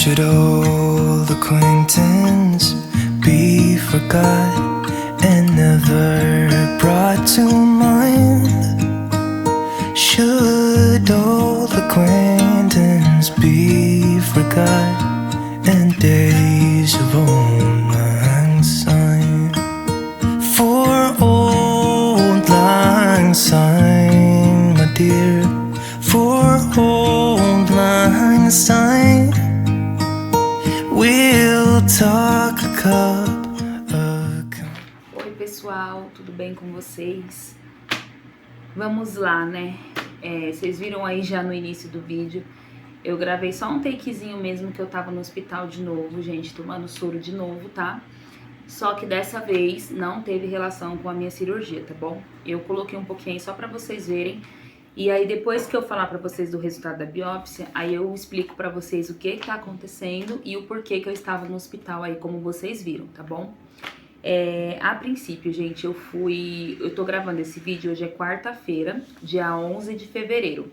Should old acquaintance be forgot and never brought to mind? Should old acquaintance be forgot and days of old lang syne? For old lang syne, my dear, for old lang syne, we'll talk a cup of... Oi pessoal, tudo bem com vocês? Vamos lá, né? Vocês viram aí já no início do vídeo, eu gravei só um takezinho mesmo que eu tava no hospital de novo, gente, tomando soro de novo, tá? Só que dessa vez não teve relação com a minha cirurgia, tá bom? Eu coloquei um pouquinho aí só pra vocês verem. E aí depois que eu falar pra vocês do resultado da biópsia, aí eu explico pra vocês o que tá acontecendo e o porquê que eu estava no hospital aí, como vocês viram, tá bom? A princípio, gente, eu tô gravando esse vídeo, hoje é quarta-feira, dia 11 de fevereiro.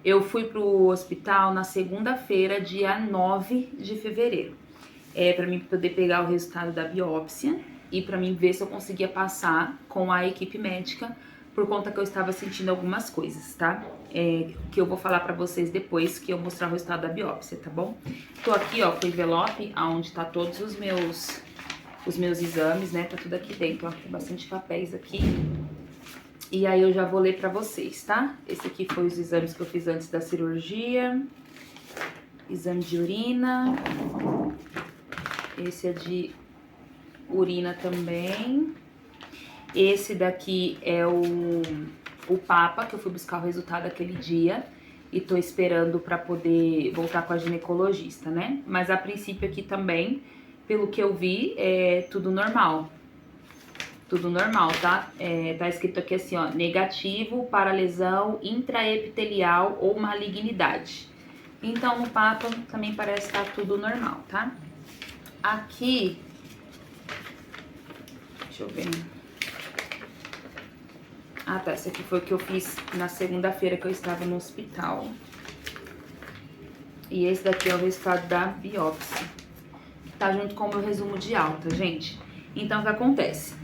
Eu fui pro hospital na segunda-feira, dia 9 de fevereiro. Pra mim poder pegar o resultado da biópsia e pra mim ver se eu conseguia passar com a equipe médica, por conta que eu estava sentindo algumas coisas, tá? Que eu vou falar pra vocês depois que eu mostrar o resultado da biópsia, tá bom? Tô aqui, ó, com o envelope, onde tá todos os meus exames, né? Tá tudo aqui dentro, ó, tem bastante papéis aqui. E aí eu já vou ler pra vocês, tá? Esse aqui foi os exames que eu fiz antes da cirurgia. Exame de urina. Esse é de urina também. Esse daqui é o Papa, que eu fui buscar o resultado aquele dia. E tô esperando pra poder voltar com a ginecologista, né? Mas a princípio aqui também, pelo que eu vi, é tudo normal. Tudo normal, tá? Tá escrito aqui assim, ó, negativo para lesão intraepitelial ou malignidade. Então, no Papa também parece estar tudo normal, tá? Aqui, deixa eu ver. Ah, tá, esse aqui foi o que eu fiz na segunda-feira que eu estava no hospital. E esse daqui é o resultado da biópsia. Tá junto com o meu resumo de alta, gente. Então, o que acontece?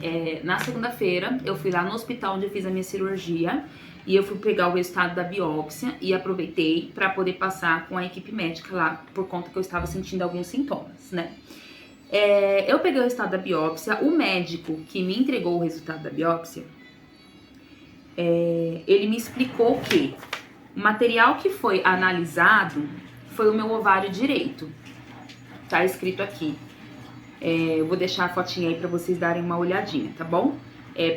Na segunda-feira, eu fui lá no hospital onde eu fiz a minha cirurgia e eu fui pegar o resultado da biópsia e aproveitei pra poder passar com a equipe médica lá, por conta que eu estava sentindo alguns sintomas, né? Eu peguei o resultado da biópsia, o médico que me entregou o resultado da biópsia, ele me explicou que o material que foi analisado foi o meu ovário direito. Tá escrito aqui. Eu vou deixar a fotinha aí pra vocês darem uma olhadinha, tá bom?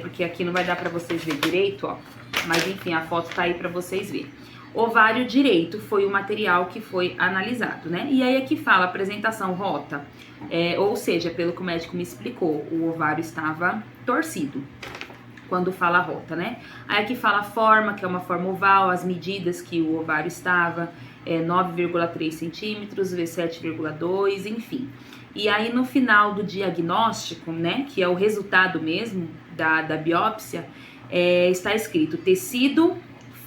Porque aqui não vai dar pra vocês ver direito, ó. Mas enfim, a foto tá aí pra vocês verem. Ovário direito foi o material que foi analisado, né? E aí aqui fala apresentação rota. Ou seja, pelo que o médico me explicou, o ovário estava torcido. Quando fala rota, né? Aí aqui fala a forma, que é uma forma oval, as medidas que o ovário estava, 9,3 centímetros, V7,2, enfim. E aí no final do diagnóstico, né, que é o resultado mesmo da biópsia, está escrito tecido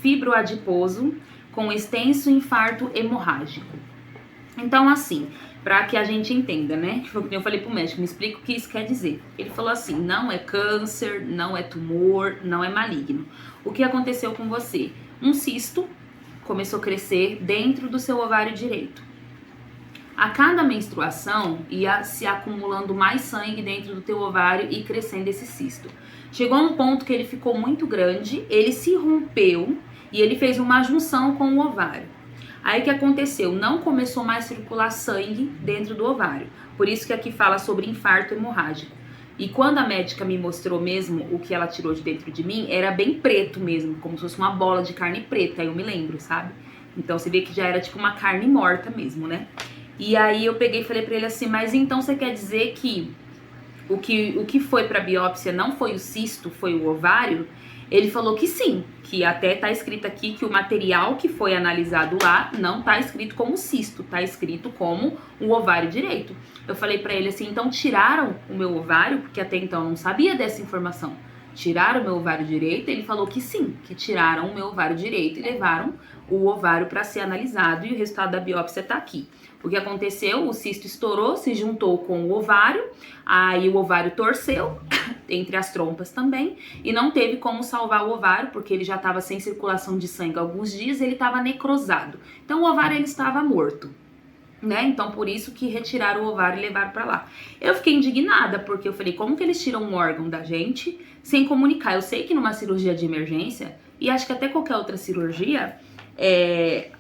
fibroadiposo com extenso infarto hemorrágico. Então assim, para que a gente entenda, né? Eu falei pro médico, me explica o que isso quer dizer. Ele falou assim, não é câncer, não é tumor, não é maligno. O que aconteceu com você? Um cisto começou a crescer dentro do seu ovário direito. A cada menstruação ia se acumulando mais sangue dentro do teu ovário e crescendo esse cisto. Chegou a um ponto que ele ficou muito grande, ele se rompeu e ele fez uma junção com o ovário. Aí o que aconteceu? Não começou mais a circular sangue dentro do ovário. Por isso que aqui fala sobre infarto hemorrágico. E quando a médica me mostrou mesmo o que ela tirou de dentro de mim, era bem preto mesmo, como se fosse uma bola de carne preta, eu me lembro, sabe? Então você vê que já era tipo uma carne morta mesmo, né? E aí eu peguei e falei pra ele assim, mas então você quer dizer que o que foi pra biópsia não foi o cisto, foi o ovário? Ele falou que sim, que até tá escrito aqui que o material que foi analisado lá não tá escrito como cisto, tá escrito como o ovário direito. Eu falei pra ele assim, então tiraram o meu ovário, porque até então eu não sabia dessa informação. tiraram o meu ovário direito? Ele falou que sim, que tiraram o meu ovário direito e levaram o ovário para ser analisado, e o resultado da biópsia tá aqui. O que aconteceu? O cisto estourou, se juntou com o ovário, aí o ovário torceu, entre as trompas também, e não teve como salvar o ovário, porque ele já estava sem circulação de sangue há alguns dias, ele estava necrosado. Então o ovário ele estava morto, né? Então por isso que retiraram o ovário e levaram para lá. Eu fiquei indignada, porque eu falei, como que eles tiram um órgão da gente sem comunicar? Eu sei que numa cirurgia de emergência, e acho que até qualquer outra cirurgia,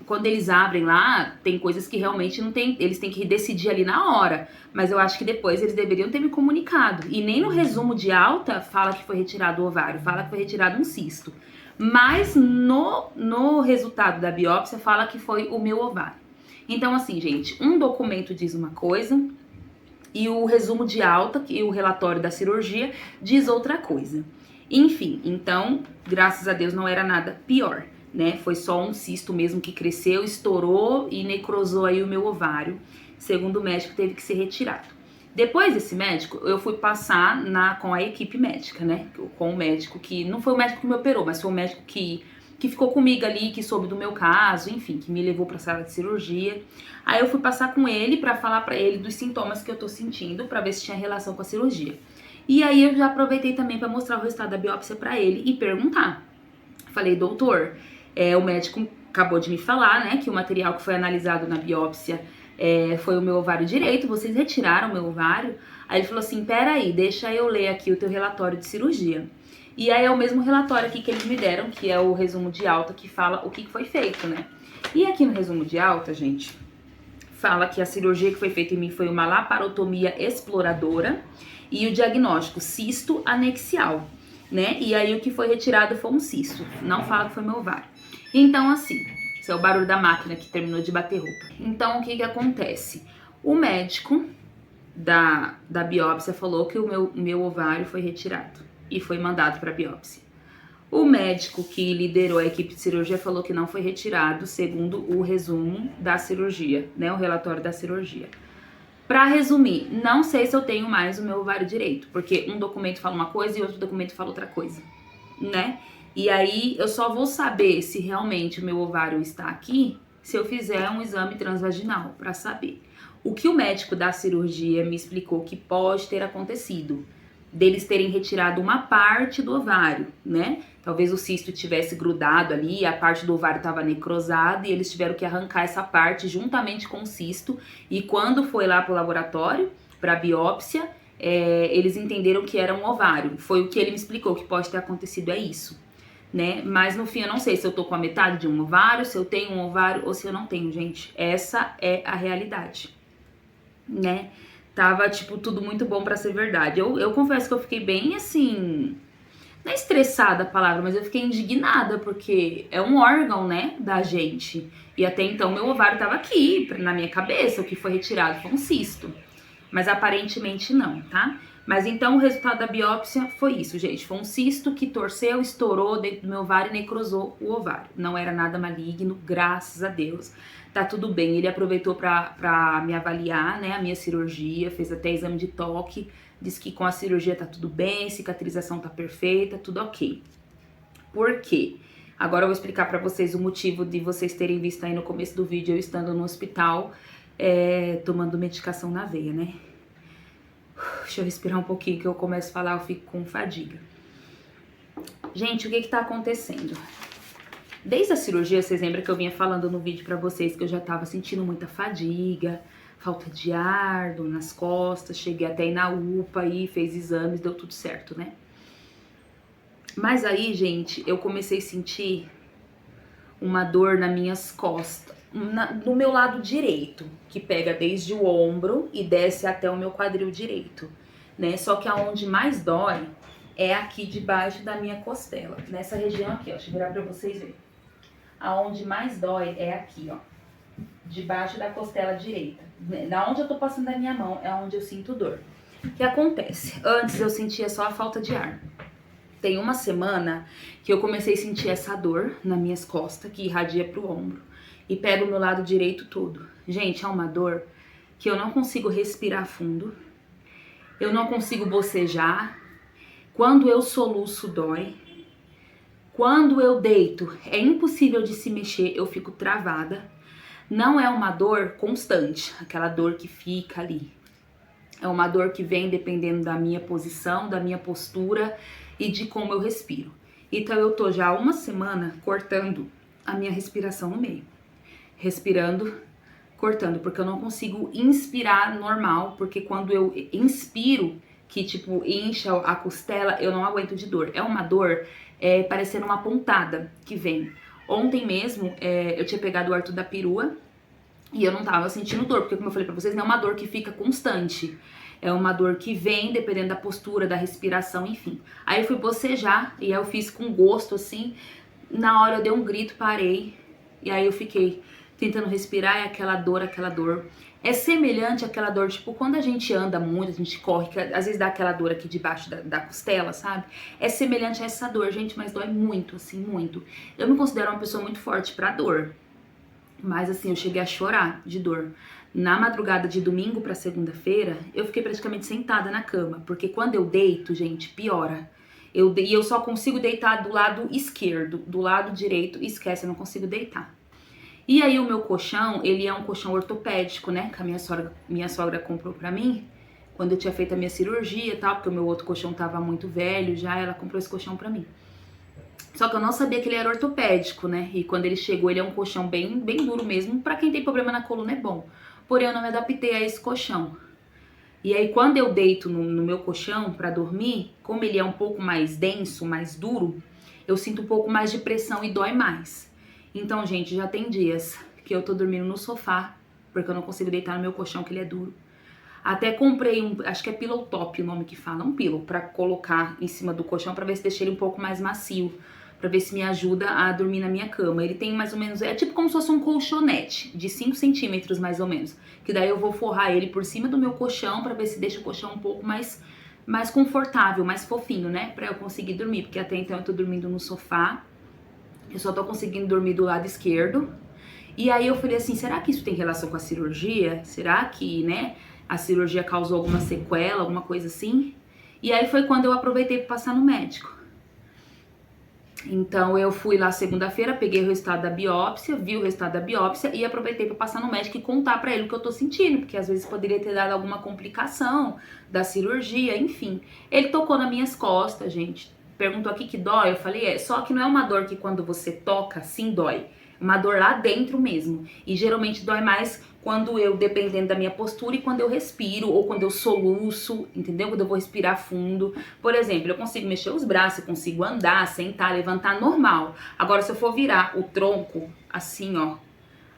quando eles abrem lá, tem coisas que realmente não tem, eles têm que decidir ali na hora, mas eu acho que depois eles deveriam ter me comunicado, e nem no resumo de alta fala que foi retirado o ovário, fala que foi retirado um cisto, mas no resultado da biópsia fala que foi o meu ovário. Então assim, gente, um documento diz uma coisa e o resumo de alta e o relatório da cirurgia diz outra coisa. Enfim, então, graças a Deus não era nada pior, né? Foi só um cisto mesmo que cresceu, estourou e necrosou aí o meu ovário. Segundo o médico, teve que ser retirado. Depois desse médico, eu fui passar com a equipe médica, né? Com o médico que, não foi o médico que me operou, mas foi o médico que ficou comigo ali, que soube do meu caso, enfim, que me levou pra sala de cirurgia. Aí eu fui passar com ele pra falar pra ele dos sintomas que eu tô sentindo, pra ver se tinha relação com a cirurgia. E aí eu já aproveitei também pra mostrar o resultado da biópsia pra ele e perguntar. Falei, doutor, o médico acabou de me falar, né, que o material que foi analisado na biópsia foi o meu ovário direito, vocês retiraram o meu ovário? Aí ele falou assim, peraí, deixa eu ler aqui o teu relatório de cirurgia. E aí é o mesmo relatório aqui que eles me deram, que é o resumo de alta, que fala o que foi feito, né? E aqui no resumo de alta, gente, fala que a cirurgia que foi feita em mim foi uma laparotomia exploradora e o diagnóstico cisto anexial, né? E aí o que foi retirado foi um cisto, não fala que foi meu ovário. Então assim, esse é o barulho da máquina que terminou de bater roupa. Então o que acontece? O médico da biópsia falou que o meu ovário foi retirado e foi mandado para biópsia. O médico que liderou a equipe de cirurgia falou que não foi retirado, segundo o resumo da cirurgia, né, o relatório da cirurgia. Para resumir, não sei se eu tenho mais o meu ovário direito, porque um documento fala uma coisa e outro documento fala outra coisa, né? E aí eu só vou saber se realmente o meu ovário está aqui se eu fizer um exame transvaginal para saber. O que o médico da cirurgia me explicou que pode ter acontecido, deles terem retirado uma parte do ovário, né? Talvez o cisto tivesse grudado ali, a parte do ovário estava necrosada e eles tiveram que arrancar essa parte juntamente com o cisto. E quando foi lá para o laboratório, para biópsia, eles entenderam que era um ovário. Foi o que ele me explicou, que pode ter acontecido, é isso, né? Mas no fim eu não sei se eu tô com a metade de um ovário, se eu tenho um ovário ou se eu não tenho, gente. Essa é a realidade, né? Tava, tipo, tudo muito bom pra ser verdade. Eu confesso que eu fiquei bem, assim, não é estressada a palavra, mas eu fiquei indignada, porque é um órgão, né, da gente. E até então meu ovário tava aqui, na minha cabeça, o que foi retirado foi um cisto. Mas aparentemente não, tá? Mas então o resultado da biópsia foi isso, gente. Foi um cisto que torceu, estourou dentro do meu ovário e necrosou o ovário. Não era nada maligno, graças a Deus. Tá tudo bem. Ele aproveitou pra me avaliar, né, a minha cirurgia, fez até exame de toque, disse que com a cirurgia tá tudo bem, cicatrização tá perfeita, tudo ok. Por quê? Agora eu vou explicar pra vocês o motivo de vocês terem visto aí no começo do vídeo eu estando no hospital, tomando medicação na veia, né? Deixa eu respirar um pouquinho que eu começo a falar, eu fico com fadiga. Gente, o que tá acontecendo? Desde a cirurgia, vocês lembram que eu vinha falando no vídeo pra vocês que eu já tava sentindo muita fadiga, falta de ar, dor nas costas, cheguei até ir na UPA aí, fez exames, deu tudo certo, né? Mas aí, gente, eu comecei a sentir uma dor nas minhas costas, no meu lado direito, que pega desde o ombro e desce até o meu quadril direito, né? Só que aonde mais dói é aqui debaixo da minha costela, nessa região aqui, ó, deixa eu virar pra vocês verem. Aonde mais dói é aqui, ó, debaixo da costela direita. Da onde eu tô passando a minha mão é onde eu sinto dor. O que acontece? Antes eu sentia só a falta de ar. Tem uma semana que eu comecei a sentir essa dor nas minhas costas, que irradia pro ombro. E pega o meu lado direito todo. Gente, é uma dor que eu não consigo respirar fundo. Eu não consigo bocejar. Quando eu soluço, dói. Quando eu deito, é impossível de se mexer, eu fico travada. Não é uma dor constante, aquela dor que fica ali. É uma dor que vem dependendo da minha posição, da minha postura e de como eu respiro. Então eu tô já há uma semana cortando a minha respiração no meio. Respirando, cortando, porque eu não consigo inspirar normal, porque quando eu inspiro, que tipo incha a costela, eu não aguento de dor. É uma dor parecendo uma pontada que vem. Ontem mesmo eu tinha pegado o Arthur da perua e eu não tava sentindo dor, porque como eu falei pra vocês, não é uma dor que fica constante. É uma dor que vem dependendo da postura, da respiração, enfim. Aí eu fui bocejar e aí eu fiz com gosto assim. Na hora eu dei um grito, parei. E aí eu fiquei tentando respirar, é aquela dor, aquela dor. É semelhante àquela dor, tipo, quando a gente anda muito, a gente corre, que às vezes dá aquela dor aqui debaixo da costela, sabe? É semelhante a essa dor, gente, mas dói muito, assim, muito. Eu me considero uma pessoa muito forte pra dor. Mas assim, eu cheguei a chorar de dor. Na madrugada de domingo pra segunda-feira, eu fiquei praticamente sentada na cama. Porque quando eu deito, gente, piora. E eu só consigo deitar do lado esquerdo. Do lado direito, esquece, eu não consigo deitar. E aí o meu colchão, ele é um colchão ortopédico, né? Que a minha sogra comprou pra mim. Quando eu tinha feito a minha cirurgia e tal. Porque o meu outro colchão tava muito velho já. Ela comprou esse colchão pra mim. Só que eu não sabia que ele era ortopédico, né? E quando ele chegou, ele é um colchão bem duro mesmo. Pra quem tem problema na coluna é bom. Porém, eu não me adaptei a esse colchão. E aí, quando eu deito no meu colchão pra dormir, como ele é um pouco mais denso, mais duro, eu sinto um pouco mais de pressão e dói mais. Então, gente, já tem dias que eu tô dormindo no sofá, porque eu não consigo deitar no meu colchão, que ele é duro. Até comprei acho que é pillow top o nome que fala, um pillow, pra colocar em cima do colchão pra ver se deixa ele um pouco mais macio. Pra ver se me ajuda a dormir na minha cama. Ele tem mais ou menos, é tipo como se fosse um colchonete, de 5 centímetros mais ou menos. Que daí eu vou forrar ele por cima do meu colchão pra ver se deixa o colchão um pouco mais confortável, mais fofinho, né? Pra eu conseguir dormir, porque até então eu tô dormindo no sofá. Eu só tô conseguindo dormir do lado esquerdo. E aí eu falei assim, será que isso tem relação com a cirurgia? Será que, né, a cirurgia causou alguma sequela, alguma coisa assim? E aí foi quando eu aproveitei pra passar no médico. Então eu fui lá segunda-feira, peguei o resultado da biópsia, vi o resultado da biópsia e aproveitei para passar no médico e contar para ele o que eu tô sentindo, porque às vezes poderia ter dado alguma complicação da cirurgia, enfim. Ele tocou nas minhas costas, gente. Perguntou aqui que dói, eu falei, só que não é uma dor que quando você toca, sim dói. Uma dor lá dentro mesmo. E geralmente dói mais quando eu, dependendo da minha postura, e quando eu respiro, ou quando eu soluço, entendeu? Quando eu vou respirar fundo. Por exemplo, eu consigo mexer os braços, eu consigo andar, sentar, levantar normal. Agora, se eu for virar o tronco, assim, ó,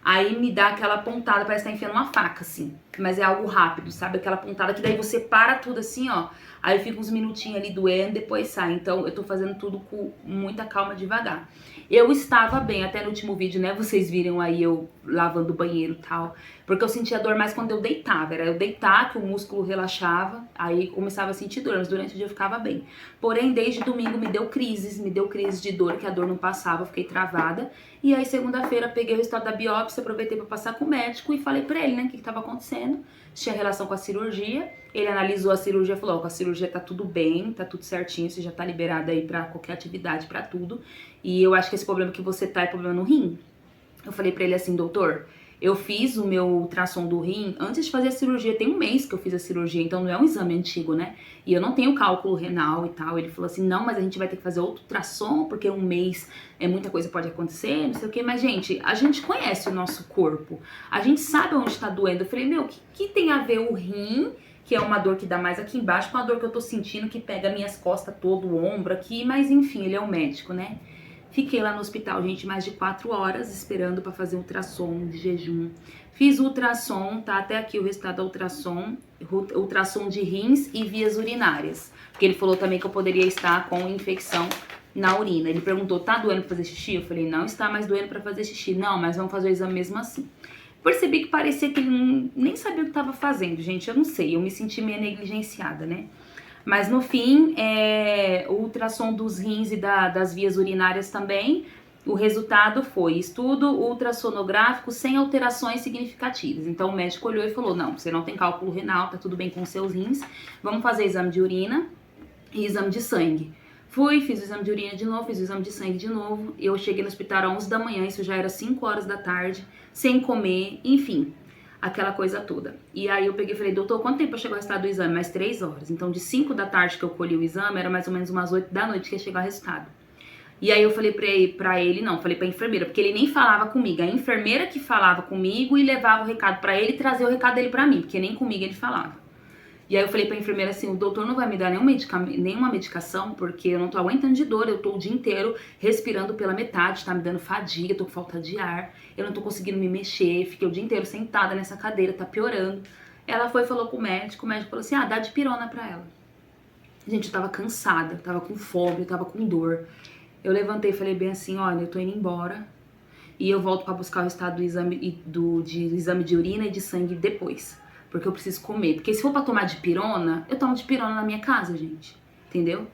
aí me dá aquela pontada, parece que tá enfiando uma faca, assim. Mas é algo rápido, sabe? Aquela pontada que daí você para tudo assim, ó. Aí fica uns minutinhos ali doendo, depois sai. Então eu tô fazendo tudo com muita calma, devagar. Eu estava bem, até no último vídeo, né? Vocês viram aí eu lavando o banheiro e tal. Porque eu sentia dor mais quando eu deitava. Era eu deitar que o músculo relaxava, aí começava a sentir dor. Mas durante o dia eu ficava bem. Porém, desde domingo me deu crises de dor, que a dor não passava, eu fiquei travada. E aí segunda-feira peguei o resultado da biópsia, aproveitei pra passar com o médico e falei pra ele, né, o que tava acontecendo. Se tinha relação com a cirurgia. Ele analisou a cirurgia e falou, ó, com a cirurgia tá tudo bem, tá tudo certinho, você já tá liberada aí pra qualquer atividade, pra tudo. E eu acho que esse problema que você tá é problema no rim. Eu falei pra ele assim, doutor, eu fiz o meu ultrassom do rim antes de fazer a cirurgia, tem um mês que eu fiz a cirurgia, então não é um exame antigo, né? E eu não tenho cálculo renal e tal. Ele falou assim, não, mas a gente vai ter que fazer outro ultrassom, porque um mês muita coisa pode acontecer, não sei o que. Mas, gente, a gente conhece o nosso corpo, a gente sabe onde tá doendo. Eu falei, meu, o que tem a ver o rim, que é uma dor que dá mais aqui embaixo, com a dor que eu tô sentindo, que pega minhas costas todo, o ombro aqui, mas enfim, ele é um médico, né? Fiquei lá no hospital, gente, mais de 4 horas esperando pra fazer ultrassom de jejum. Fiz ultrassom, tá até aqui o resultado do ultrassom de rins e vias urinárias. Porque ele falou também que eu poderia estar com infecção na urina. Ele perguntou, tá doendo pra fazer xixi? Eu falei, não está mais doendo pra fazer xixi. Não, mas vamos fazer o exame mesmo assim. Percebi que parecia que ele nem sabia o que tava fazendo, gente, eu não sei. Eu me senti meio negligenciada, né? Mas no fim, o ultrassom dos rins e das vias urinárias também, o resultado foi estudo ultrassonográfico sem alterações significativas. Então o médico olhou e falou, não, você não tem cálculo renal, tá tudo bem com os seus rins, vamos fazer exame de urina. e exame de sangue. Fui, fiz o exame de urina de novo, fiz o exame de sangue de novo. Eu cheguei no hospital às 11 da manhã, isso já era 5 horas da tarde, sem comer, enfim, aquela coisa toda. E aí eu peguei e falei, doutor, quanto tempo pra chegar o resultado do exame? Mais 3 horas. Então de 5 da tarde que eu colhi o exame, era mais ou menos umas 8 da noite que ia chegar o resultado. E aí eu falei falei pra enfermeira, porque ele nem falava comigo. A enfermeira que falava comigo e levava o recado pra ele e trazia o recado dele pra mim, porque nem comigo ele falava. E aí eu falei pra enfermeira assim, o doutor não vai me dar nenhuma medicação, porque eu não tô aguentando de dor, eu tô o dia inteiro respirando pela metade, tá me dando fadiga, tô com falta de ar, eu não tô conseguindo me mexer, fiquei o dia inteiro sentada nessa cadeira, tá piorando. Ela foi e falou com o médico falou assim, dá dipirona pra ela. Gente, eu tava cansada, eu tava com fome, eu tava com dor. Eu levantei e falei bem assim, olha, eu tô indo embora e eu volto pra buscar o resultado do exame, de exame de urina e de sangue depois. Porque eu preciso comer. Porque se for pra tomar dipirona, eu tomo dipirona na minha casa, gente. Entendeu?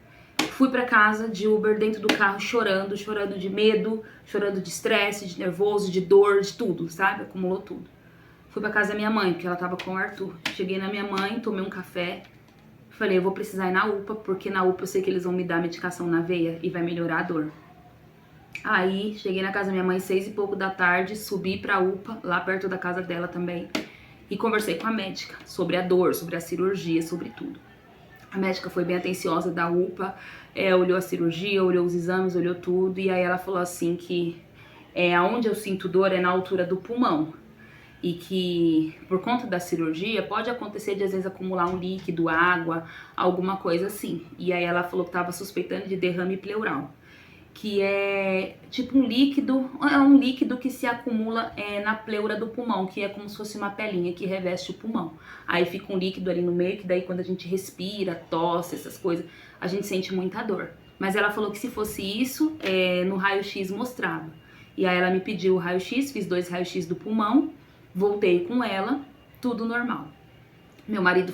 Fui pra casa de Uber, dentro do carro, chorando de medo, chorando de estresse, de nervoso, de dor, de tudo, sabe? Acumulou tudo. Fui pra casa da minha mãe, porque ela tava com o Arthur. Cheguei na minha mãe, tomei um café. Falei, eu vou precisar ir na UPA, porque na UPA eu sei que eles vão me dar medicação na veia e vai melhorar a dor. Aí, cheguei na casa da minha mãe, 6 e pouco da tarde, subi pra UPA, lá perto da casa dela também. E conversei com a médica sobre a dor, sobre a cirurgia, sobre tudo. A médica foi bem atenciosa da UPA, olhou a cirurgia, olhou os exames, olhou tudo. E aí ela falou assim que aonde eu sinto dor é na altura do pulmão. E que por conta da cirurgia pode acontecer de às vezes acumular um líquido, água, alguma coisa assim. E aí ela falou que estava suspeitando de derrame pleural, que é tipo um líquido que se acumula na pleura do pulmão, que é como se fosse uma pelinha que reveste o pulmão. Aí fica um líquido ali no meio, que daí quando a gente respira, tosse, essas coisas, a gente sente muita dor. Mas ela falou que se fosse isso, no raio-x mostrava. E aí ela me pediu o raio-x, fiz 2 raios-x do pulmão, voltei com ela, tudo normal. Meu marido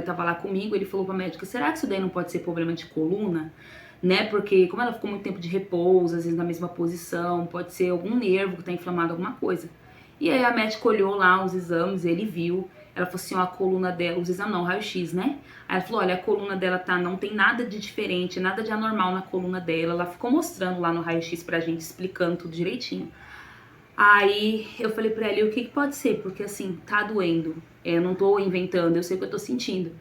tava lá comigo, ele falou pra médica, será que isso daí não pode ser problema de coluna? Né, porque como ela ficou muito tempo de repouso, às vezes na mesma posição, pode ser algum nervo que tá inflamado, alguma coisa. E aí a médica olhou lá os exames, ele viu, ela falou assim, ó, a coluna dela, os exames não, raio-x, né? Aí ela falou, olha, a coluna dela não tem nada de diferente, nada de anormal na coluna dela. Ela ficou mostrando lá no raio-x pra gente, explicando tudo direitinho. Aí eu falei pra ela, e o que pode ser? Porque assim, tá doendo, eu não tô inventando, eu sei o que eu tô sentindo.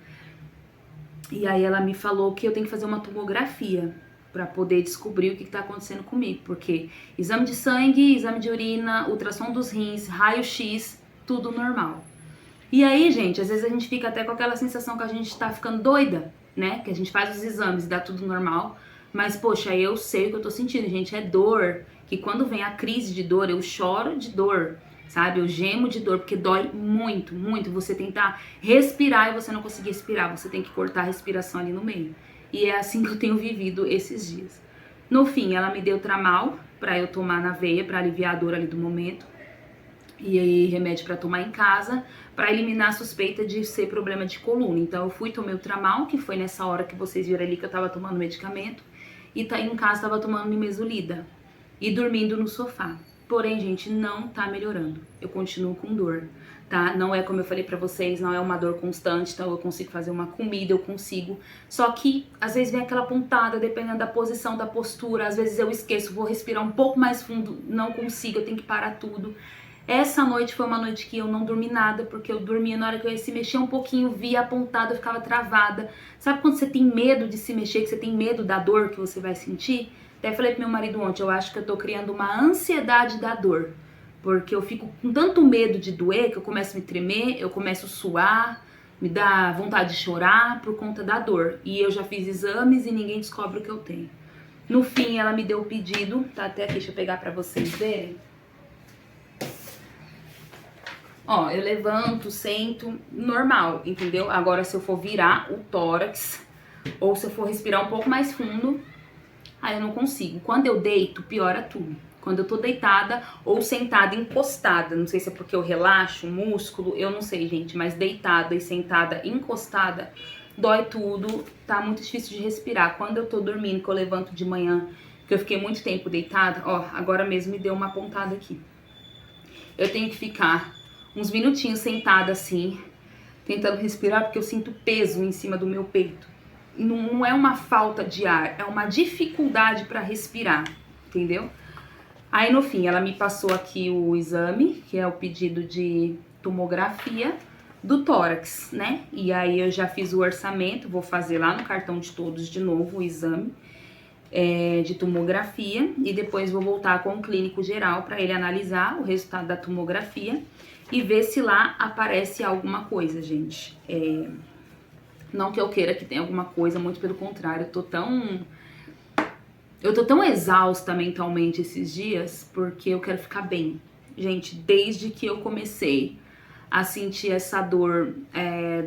E aí ela me falou que eu tenho que fazer uma tomografia pra poder descobrir o que tá acontecendo comigo. Porque exame de sangue, exame de urina, ultrassom dos rins, raio-x, tudo normal. E aí, gente, às vezes a gente fica até com aquela sensação que a gente tá ficando doida, né? Que a gente faz os exames e dá tudo normal. Mas, poxa, eu sei o que eu tô sentindo, gente, é dor. Que quando vem a crise de dor, eu choro de dor, sabe? Eu gemo de dor, porque dói muito, muito. Você tentar respirar e você não conseguir respirar. Você tem que cortar a respiração ali no meio. E é assim que eu tenho vivido esses dias. No fim, ela me deu Tramal pra eu tomar na veia, pra aliviar a dor ali do momento. E aí, remédio pra tomar em casa, pra eliminar a suspeita de ser problema de coluna. Então, eu fui tomei o Tramal, que foi nessa hora que vocês viram ali que eu tava tomando medicamento. E em casa tava tomando nimesulida. E dormindo no sofá. Porém, gente, não tá melhorando. Eu continuo com dor, tá? Não é como eu falei pra vocês, não é uma dor constante, então eu consigo fazer uma comida, eu consigo. Só que, às vezes vem aquela pontada, dependendo da posição, da postura, às vezes eu esqueço, vou respirar um pouco mais fundo, não consigo, eu tenho que parar tudo. Essa noite foi uma noite que eu não dormi nada, porque eu dormia na hora que eu ia se mexer um pouquinho, via a pontada, eu ficava travada. Sabe quando você tem medo de se mexer, que você tem medo da dor que você vai sentir? Até falei pro meu marido ontem, eu acho que eu tô criando uma ansiedade da dor. Porque eu fico com tanto medo de doer, que eu começo a me tremer, eu começo a suar, me dá vontade de chorar por conta da dor. E eu já fiz exames e ninguém descobre o que eu tenho. No fim, ela me deu o pedido, tá até aqui, deixa eu pegar pra vocês verem. Ó, eu levanto, sento, normal, entendeu? Agora, se eu for virar o tórax, ou se eu for respirar um pouco mais fundo, aí eu não consigo. Quando eu deito, piora tudo. Quando eu tô deitada ou sentada, encostada, não sei se é porque eu relaxo o músculo, eu não sei, gente, mas deitada e sentada, encostada, dói tudo, tá muito difícil de respirar. Quando eu tô dormindo, que eu levanto de manhã, que eu fiquei muito tempo deitada, ó, agora mesmo me deu uma pontada aqui. Eu tenho que ficar uns minutinhos sentada assim, tentando respirar, porque eu sinto peso em cima do meu peito. não é uma falta de ar, é uma dificuldade para respirar, entendeu? Aí no fim ela me passou aqui o exame, que é o pedido de tomografia do tórax, né? E aí eu já fiz o orçamento, vou fazer lá no cartão de todos de novo o exame de tomografia e depois vou voltar com o clínico geral para ele analisar o resultado da tomografia e ver se lá aparece alguma coisa, gente. Não que eu queira que tenha alguma coisa, muito pelo contrário, eu tô tão exausta mentalmente esses dias porque eu quero ficar bem. Gente, desde que eu comecei a sentir essa dor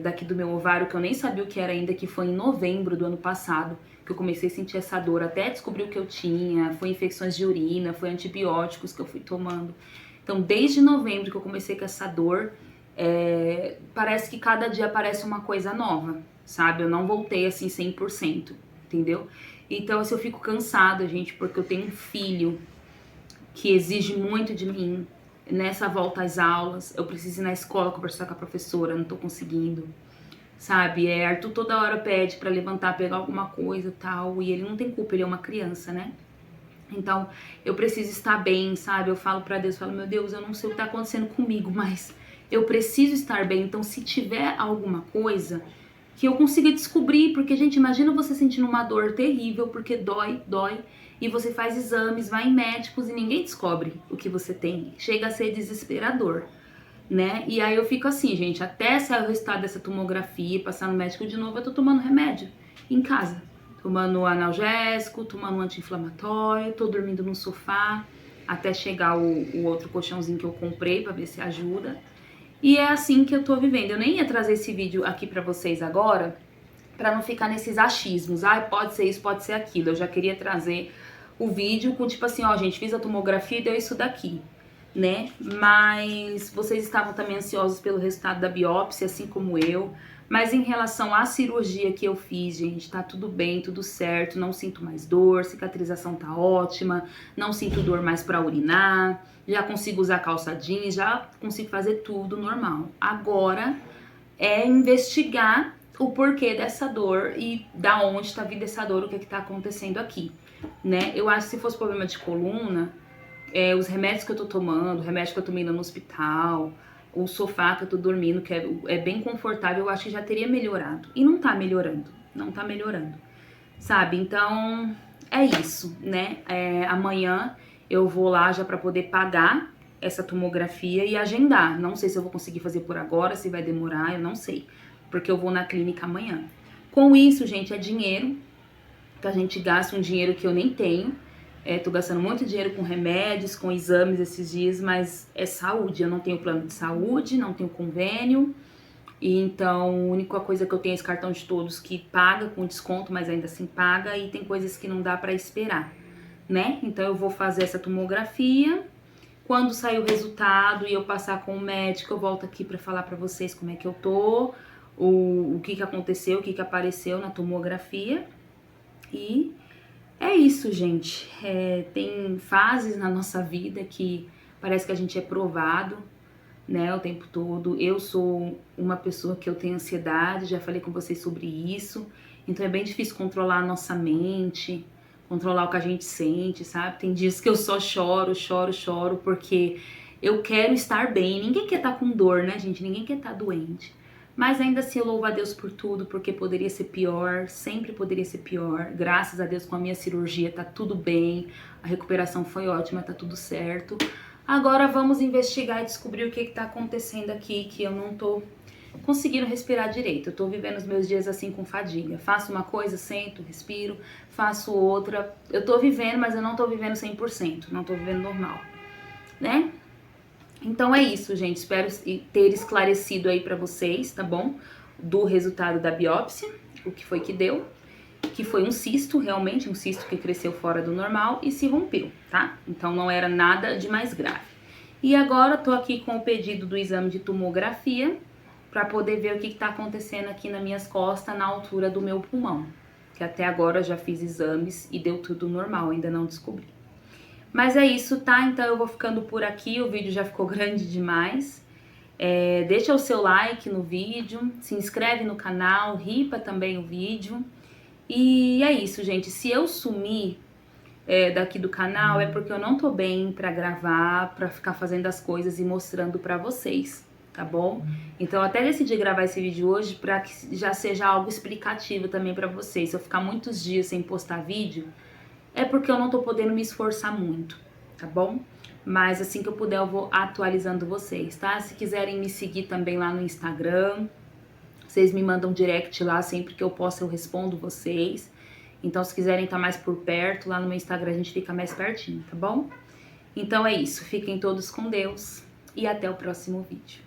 daqui do meu ovário, que eu nem sabia o que era ainda, que foi em novembro do ano passado, que eu comecei a sentir essa dor, até descobrir o que eu tinha, foi infecções de urina, foi antibióticos que eu fui tomando. Então, desde novembro que eu comecei com essa dor, parece que cada dia aparece uma coisa nova, sabe? Eu não voltei assim 100%, entendeu? Então, assim, eu fico cansada, gente, porque eu tenho um filho que exige muito de mim. Nessa volta às aulas, eu preciso ir na escola conversar com a professora, não tô conseguindo, sabe? Arthur toda hora pede pra levantar, pegar alguma coisa e tal, e ele não tem culpa, ele é uma criança, né? Então, eu preciso estar bem, sabe? Eu falo pra Deus, falo, meu Deus, eu não sei o que tá acontecendo comigo, mas eu preciso estar bem. Então, se tiver alguma coisa que eu consiga descobrir, porque, gente, imagina você sentindo uma dor terrível, porque dói, e você faz exames, vai em médicos e ninguém descobre o que você tem. Chega a ser desesperador, né? E aí eu fico assim, gente, até sair o resultado dessa tomografia, passar no médico de novo, eu tô tomando remédio em casa. Tomando analgésico, tomando um anti-inflamatório, tô dormindo no sofá, até chegar o outro colchãozinho que eu comprei pra ver se ajuda. E é assim que eu tô vivendo. Eu nem ia trazer esse vídeo aqui pra vocês agora, pra não ficar nesses achismos. Ai, pode ser isso, pode ser aquilo. Eu já queria trazer o vídeo com tipo assim, ó, gente, fiz a tomografia e deu isso daqui, né? Mas vocês estavam também ansiosos pelo resultado da biópsia, assim como eu. Mas em relação à cirurgia que eu fiz, gente, tá tudo bem, tudo certo, não sinto mais dor, cicatrização tá ótima, não sinto dor mais pra urinar, já consigo usar calça jeans, já consigo fazer tudo normal. Agora é investigar o porquê dessa dor e da onde tá vindo essa dor, o que tá acontecendo aqui, né? Eu acho que se fosse problema de coluna, os remédios que eu tô tomando, o remédio que eu tomei no hospital, o sofá que eu tô dormindo, que é bem confortável, eu acho que já teria melhorado. E não tá melhorando, sabe? Então, é isso, né? Amanhã eu vou lá já pra poder pagar essa tomografia e agendar. Não sei se eu vou conseguir fazer por agora, se vai demorar, eu não sei. Porque eu vou na clínica amanhã. Com isso, gente, é dinheiro que a gente gasta, um dinheiro que eu nem tenho. Tô gastando muito dinheiro com remédios, com exames esses dias, mas é saúde. Eu não tenho plano de saúde, não tenho convênio. E então, a única coisa que eu tenho é esse cartão de todos que paga com desconto, mas ainda assim paga. E tem coisas que não dá pra esperar, né? Então, eu vou fazer essa tomografia. Quando sair o resultado e eu passar com o médico, eu volto aqui pra falar pra vocês como é que eu tô, o que aconteceu, o que apareceu na tomografia. E é isso, gente. Tem fases na nossa vida que parece que a gente é provado, né, o tempo todo. Eu sou uma pessoa que eu tenho ansiedade, já falei com vocês sobre isso. Então é bem difícil controlar a nossa mente, controlar o que a gente sente, sabe? Tem dias que eu só choro, porque eu quero estar bem. Ninguém quer estar com dor, né, gente? Ninguém quer estar doente. Mas ainda assim eu louvo a Deus por tudo, porque poderia ser pior, sempre poderia ser pior. Graças a Deus com a minha cirurgia tá tudo bem, a recuperação foi ótima, tá tudo certo. Agora vamos investigar e descobrir o que tá acontecendo aqui, que eu não tô conseguindo respirar direito. Eu tô vivendo os meus dias assim com fadiga. Faço uma coisa, sento, respiro, faço outra. Eu tô vivendo, mas eu não tô vivendo 100%, não tô vivendo normal, né? Então é isso, gente. Espero ter esclarecido aí pra vocês, tá bom? Do resultado da biópsia, o que foi que deu. Que foi um cisto, realmente, um cisto que cresceu fora do normal e se rompeu, tá? Então não era nada de mais grave. E agora tô aqui com o pedido do exame de tomografia pra poder ver o que tá acontecendo aqui nas minhas costas, na altura do meu pulmão. Que até agora eu já fiz exames e deu tudo normal, ainda não descobri. Mas é isso, tá? Então eu vou ficando por aqui, o vídeo já ficou grande demais. Deixa o seu like no vídeo, se inscreve no canal, ripa também o vídeo. E é isso, gente. Se eu sumir daqui do canal é porque eu não tô bem pra gravar, pra ficar fazendo as coisas e mostrando pra vocês, tá bom? Então eu até decidi gravar esse vídeo hoje pra que já seja algo explicativo também pra vocês. Se eu ficar muitos dias sem postar vídeo, é porque eu não tô podendo me esforçar muito, tá bom? Mas assim que eu puder eu vou atualizando vocês, tá? Se quiserem me seguir também lá no Instagram, vocês me mandam direct lá, sempre que eu posso eu respondo vocês. Então, se quiserem estar mais por perto, lá no meu Instagram a gente fica mais pertinho, tá bom? Então é isso, fiquem todos com Deus e até o próximo vídeo.